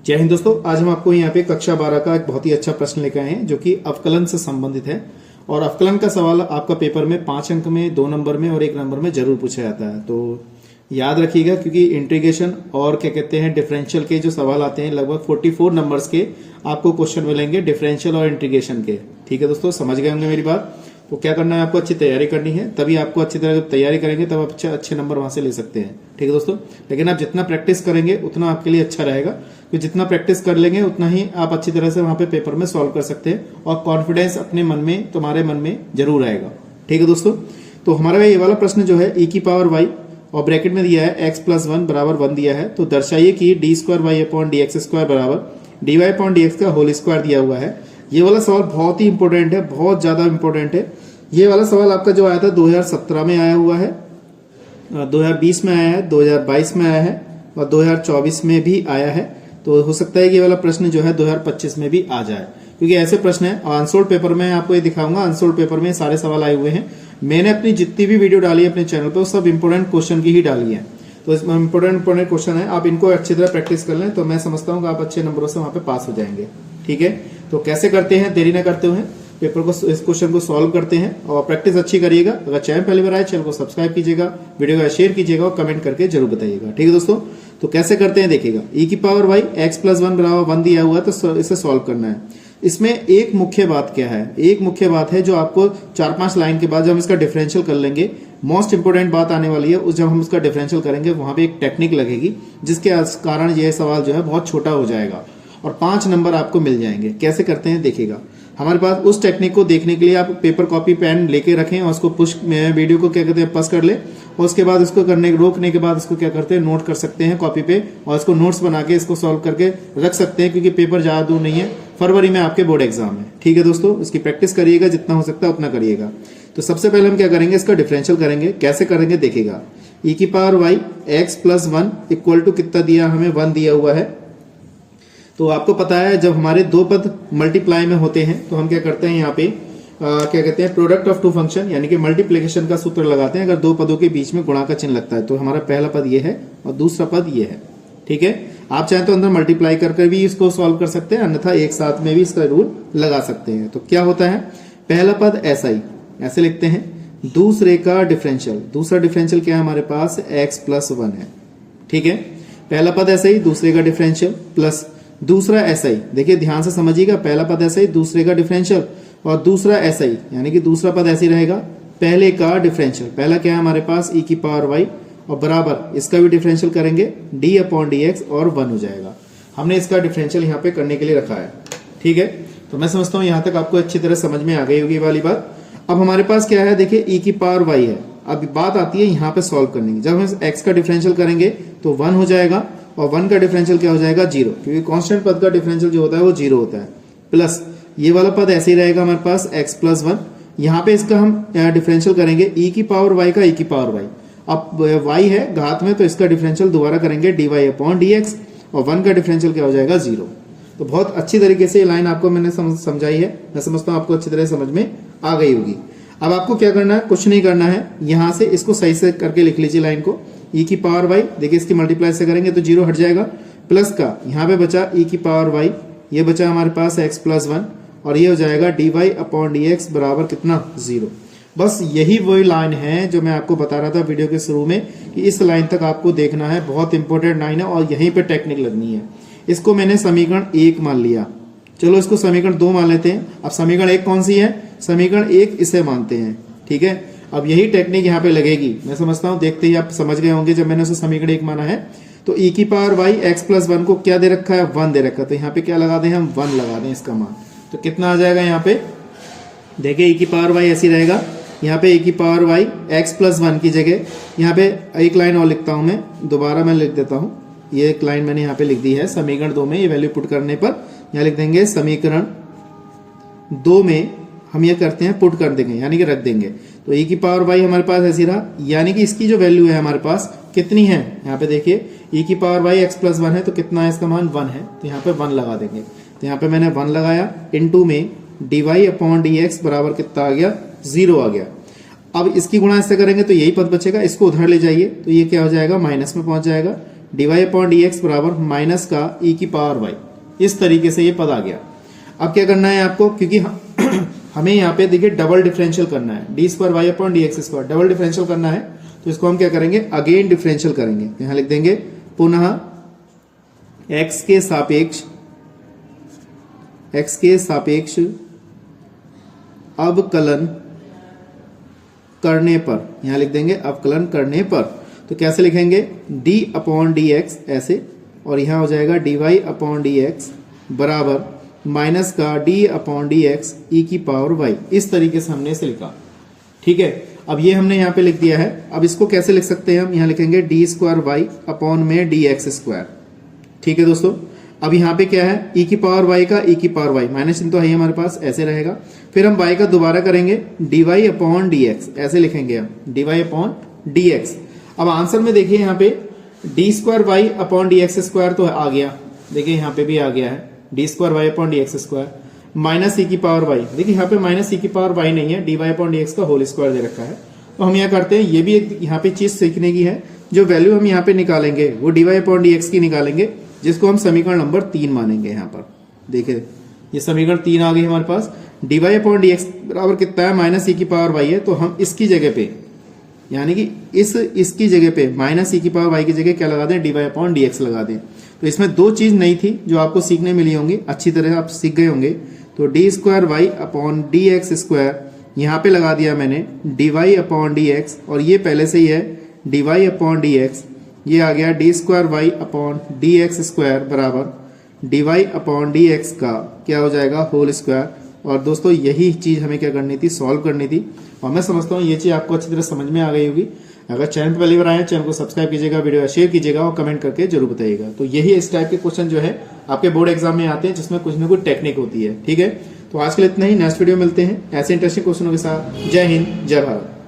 जय हिंद दोस्तों, आज हम आपको यहाँ पे कक्षा 12 का एक बहुत ही अच्छा प्रश्न लेकर आए हैं जो कि अवकलन से संबंधित है। और अवकलन का सवाल आपका पेपर में 5 अंक में, 2 नंबर में और 1 नंबर में जरूर पूछा जाता है। तो याद रखिएगा, क्योंकि इंटीग्रेशन और क्या कहते हैं डिफरेंशियल के जो सवाल आते हैं लगभग 44 नंबर्स के आपको क्वेश्चन मिलेंगे डिफरेंशियल और इंटीग्रेशन के। ठीक है दोस्तों, समझ गए होंगे मेरी बात। तो क्या करना है, आपको अच्छी तैयारी करनी है, तभी आपको अच्छी तरह तैयारी करेंगे तब आप अच्छे नंबर वहां से ले सकते हैं। ठीक है दोस्तों, लेकिन आप जितना प्रैक्टिस करेंगे उतना आपके लिए अच्छा रहेगा, क्योंकि जितना प्रैक्टिस कर लेंगे उतना ही आप अच्छी तरह से वहां पे पेपर में सॉल्व कर सकते हैं और कॉन्फिडेंस अपने मन में, तुम्हारे मन में जरूर आएगा। ठीक है दोस्तों, तो हमारा ये वाला प्रश्न जो है e⁻y और ब्रैकेट में दिया है x+1 बराबर 1 दिया है, तो दर्शाइए कि d²y/dx² बराबर dy/dx का होल स्क्वायर दिया हुआ है। ये वाला सवाल बहुत ही इंपॉर्टेंट है, बहुत ज्यादा इंपॉर्टेंट है। ये वाला सवाल आपका जो आया था 2017 में आया हुआ है, 2020 में आया है, 2022 में आया है और 2024 में भी आया है। तो हो सकता है कि ये वाला प्रश्न जो है 2025 में भी आ जाए, क्योंकि ऐसे प्रश्न है। अनसोल्ड पेपर में आपको ये दिखाऊंगा, अनसोल्ड पेपर में सारे सवाल आए हुए हैं। मैंने अपनी जितनी भी वीडियो डाली है अपने चैनल पर, वो सब इंपोर्टेंट क्वेश्चन की ही डाली है। तो इसमें इंपोर्टेंट क्वेश्चन है, आप इनको अच्छी तरह प्रैक्टिस कर लें तो मैं समझता हूँ कि आप अच्छे नंबरों से वहां पे पास हो जाएंगे। ठीक है, तो कैसे करते हैं, देरी न करते हुए पेपर को, इस क्वेश्चन को सॉल्व करते हैं और प्रैक्टिस अच्छी करिएगा। अगर चैनल पहली बार आए, चैनल को सब्सक्राइब कीजिएगा, वीडियो को शेयर कीजिएगा और कमेंट करके जरूर बताइएगा। ठीक है दोस्तों, तो कैसे करते हैं देखिएगा। e⁻y x+1 बराबर 1 दिया हुआ है, तो इसे सॉल्व करना है। इसमें एक मुख्य बात क्या है, एक मुख्य बात है जो आपको 4-5 लाइन के बाद जब हम इसका डिफरेंशियल कर लेंगे, मोस्ट इंपोर्टेंट बात आने वाली है। उस जब हम इसका डिफरेंशियल करेंगे वहां पे एक टेक्निक लगेगी, जिसके कारण यह सवाल जो है बहुत छोटा हो जाएगा और 5 नंबर आपको मिल जाएंगे। कैसे करते हैं देखिएगा। हमारे पास उस टेक्निक को देखने के लिए आप पेपर, कॉपी, पेन लेके रखें और उसको पुश वीडियो को क्या कहते हैं पस कर ले, और उसके बाद उसको रोकने के बाद इसको क्या करते हैं, नोट कर सकते हैं कॉपी पे और इसको नोट्स बना के इसको सॉल्व करके रख सकते हैं, क्योंकि पेपर ज्यादा दूर नहीं है, फरवरी में आपके बोर्ड एग्जाम है। ठीक है दोस्तों, इसकी प्रैक्टिस करिएगा, जितना हो सकता है उतना करिएगा। तो सबसे पहले हम क्या करेंगे, इसका डिफरेंशियल करेंगे। कैसे करेंगे देखिएगा। e⁻y x+1 इक्वल टू कितना दिया हमें, 1 दिया हुआ है। तो आपको पता है जब हमारे दो पद मल्टीप्लाई में होते हैं तो हम क्या करते हैं, यहाँ पे क्या कहते हैं, प्रोडक्ट ऑफ टू फंक्शन यानी कि मल्टीप्लिकेशन का सूत्र लगाते हैं। अगर दो पदों के बीच में गुणा का चिन्ह लगता है तो हमारा पहला पद ये है और दूसरा पद ये है। ठीक है, आप चाहें तो अंदर मल्टीप्लाई करके भी इसको सॉल्व कर सकते हैं, अन्यथा एक साथ में भी इसका रूल लगा सकते हैं। तो क्या होता है, पहला पद ऐसे लिखते हैं, दूसरे का डिफरेंशियल, दूसरा डिफरेंशियल क्या है हमारे पास, x+1 है। ठीक है, पहला पद ऐसा ही, दूसरे का डिफरेंशियल प्लस दूसरा ऐसा ही। देखिए ध्यान से समझिएगा, पहला पद ऐसा ही, दूसरे का डिफरेंशियल और दूसरा ऐसा ही, यानी कि दूसरा पद ऐसे ही रहेगा, पहले का डिफरेंशियल। पहला क्या है हमारे पास e⁻y और बराबर इसका भी डिफरेंशियल करेंगे d/dx और 1 हो जाएगा। हमने इसका डिफरेंशियल यहाँ पे करने के लिए रखा है। ठीक है, तो मैं समझता हूँ यहाँ तक आपको अच्छी तरह समझ में आ गई होगी वाली बात। अब हमारे पास क्या है, देखिए e⁻y है। अब बात आती है यहाँ पे सॉल्व करने की। जब हम x का डिफरेंशियल करेंगे तो 1 हो जाएगा और 1 का डिफरेंशियल क्या हो जाएगा, 0, क्योंकि कांस्टेंट पद का डिफरेंशियल जो होता है वो 0 होता है। प्लस ये वाला पद ऐसे ही रहेगा हमारे पास x+1। यहाँ पे इसका हम डिफरेंशियल करेंगे e⁻y का e⁻y। अब y है घात में, तो इसका डिफरेंशियल दोबारा करेंगे dy/dx और 1 का डिफरेंशियल क्या हो जाएगा, 0। तो बहुत अच्छी तरीके से ये लाइन आपको मैंने समझाई है। मैं समझता हूँ आपको अच्छी तरह समझ में आ गई होगी। अब आपको क्या करना है, कुछ नहीं करना है, यहां से इसको सही से करके लिख लीजिए लाइन को। e⁻y, देखिए इसकी मल्टीप्लाई से करेंगे तो 0 हट जाएगा, प्लस का यहाँ पे बचा e⁻y, ये बचा हमारे पास x+1 और ये हो जाएगा dy/dx बराबर कितना, 0। बस यही वही लाइन है जो मैं आपको बता रहा था वीडियो के शुरू में, कि इस लाइन तक आपको देखना है, बहुत इंपॉर्टेंट लाइन है और यहीं पे टेक्निक लगनी है। इसको मैंने समीकरण 1 मान लिया, चलो इसको समीकरण 2 मान लेते हैं। अब समीकरण 1 कौन सी है, समीकरण 1 इसे मानते हैं। ठीक है, अब यही टेक्निक यहाँ पे लगेगी, मैं समझता हूँ। देखते ही आप समझ गए होंगे, जब मैंने उसे समीकरण 1 माना है तो e⁻y x+1 को क्या दे रखा है, 1 दे रखा है। तो यहाँ पे क्या लगा दें हम, 1 लगा दें इसका मान, तो कितना आ जाएगा यहाँ पे, देखिए e⁻y ऐसी रहेगा। यहाँ पे e⁻y x+1 की जगह यहाँ पे एक लाइन और लिखता हूँ मैं, दोबारा मैं लिख देता हूँ। ये एक लाइन मैंने यहाँ पे लिख दी है समीकरण 2 में, ये वैल्यू पुट करने पर यहाँ लिख देंगे समीकरण 2 में हम ये करते हैं पुट कर देंगे, यानी कि रख देंगे। तो e⁻y हमारे पास ऐसी रहा, यानी कि इसकी जो वैल्यू है हमारे पास कितनी है, यहाँ पे देखिए e⁻y x+1 है तो कितना है इसका मान, 1 है, तो यहाँ पे 1 लगा देंगे। तो यहाँ पे मैंने 1 लगाया, इनटू में dy/dx बराबर कितना आ गया, 0 आ गया। अब इसकी गुणा इससे करेंगे तो यही पद बचेगा, इसको उधर ले जाइए तो ये क्या हो जाएगा, माइनस में पहुंच जाएगा। dy अपॉन डी एक्स बराबर माइनस का e की पावर y। इस तरीके से ये पद आ गया। अब क्या करना है आपको, क्योंकि हमें यहाँ पे देखिए डबल डिफरेंशियल करना है, D square Y upon D x square double differential करना है, तो इसको हम क्या करेंगे, अगेन डिफरेंशियल करेंगे। यहां लिख देंगे पुनः x के सापेक्ष अवकलन करने पर, यहां लिख देंगे अवकलन करने पर, तो कैसे लिखेंगे, d अपॉन डी एक्स ऐसे, और यहां हो जाएगा dy अपॉन डी एक्स बराबर माइनस का d अपॉन डी एक्स ई की पावर y। इस तरीके से हमने इसे लिखा। ठीक है, अब ये हमने यहाँ पे लिख दिया है। अब इसको कैसे लिख सकते हैं हम, यहाँ लिखेंगे डी स्क्वायर वाई अपॉन में डी एक्स स्क्वायर। ठीक है दोस्तों, अब यहाँ पे क्या है, e की पावर y का e की पावर y, माइनस चिन्ह तो है हमारे पास, ऐसे रहेगा। फिर हम y का दोबारा करेंगे dy अपॉन डी एक्स, ऐसे लिखेंगे हम dy अपॉन डी एक्स। अब आंसर में देखिए यहाँ पे d square Y upon D x square तो आ गया, देखिए यहाँ पे भी आ गया है D square Y upon D x square minus E की पावर वाई। देखिए यहाँ पे माइनस ई की पावर वाई नहीं है, D Y upon D x का होल स्क्वायर दे रखा है। तो हम यहाँ करते हैं, ये भी एक यहाँ पे चीज सीखने की है, जो वैल्यू हम यहाँ पे निकालेंगे वो d Y upon D x की निकालेंगे, जिसको हम समीकरण नंबर 3 मानेंगे। यहाँ पर देखिए ये समीकरण 3 आ गई हमारे पास। D Y upon D X बराबर कितना है, माइनस ई की पावर वाई है, तो हम इसकी जगह पे यानी कि इसकी जगह पे माइनस ई की पावर वाई की जगह क्या लगा दें, d Y upon D x लगा दें। तो इसमें दो चीज नई थी जो आपको सीखने मिली होंगी, अच्छी तरह आप सीख गए होंगे। तो D square Y upon D x square यहाँ पे लगा दिया मैंने D Y upon D X, और ये पहले से ही है D Y upon D X, ये आ गया D square Y upon D x square बराबर D Y upon D x का क्या हो जाएगा, होल स्क्वायर। और दोस्तों यही चीज हमें क्या करनी थी, सॉल्व करनी थी। और मैं समझता हूँ ये चीज आपको अच्छी तरह समझ में आ गई होगी। अगर चैनल पर पहली बार आए, चैनल को सब्सक्राइब कीजिएगा, वीडियो शेयर कीजिएगा और कमेंट करके जरूर बताइएगा। तो यही इस टाइप के क्वेश्चन जो है आपके बोर्ड एग्जाम में आते हैं, जिसमें कुछ ना कुछ टेक्निक होती है। ठीक है, तो आज के लिए इतना ही, नेक्स्ट वीडियो मिलते हैं ऐसे इंटरेस्टिंग क्वेश्चनों के साथ। जय हिंद, जय भारत।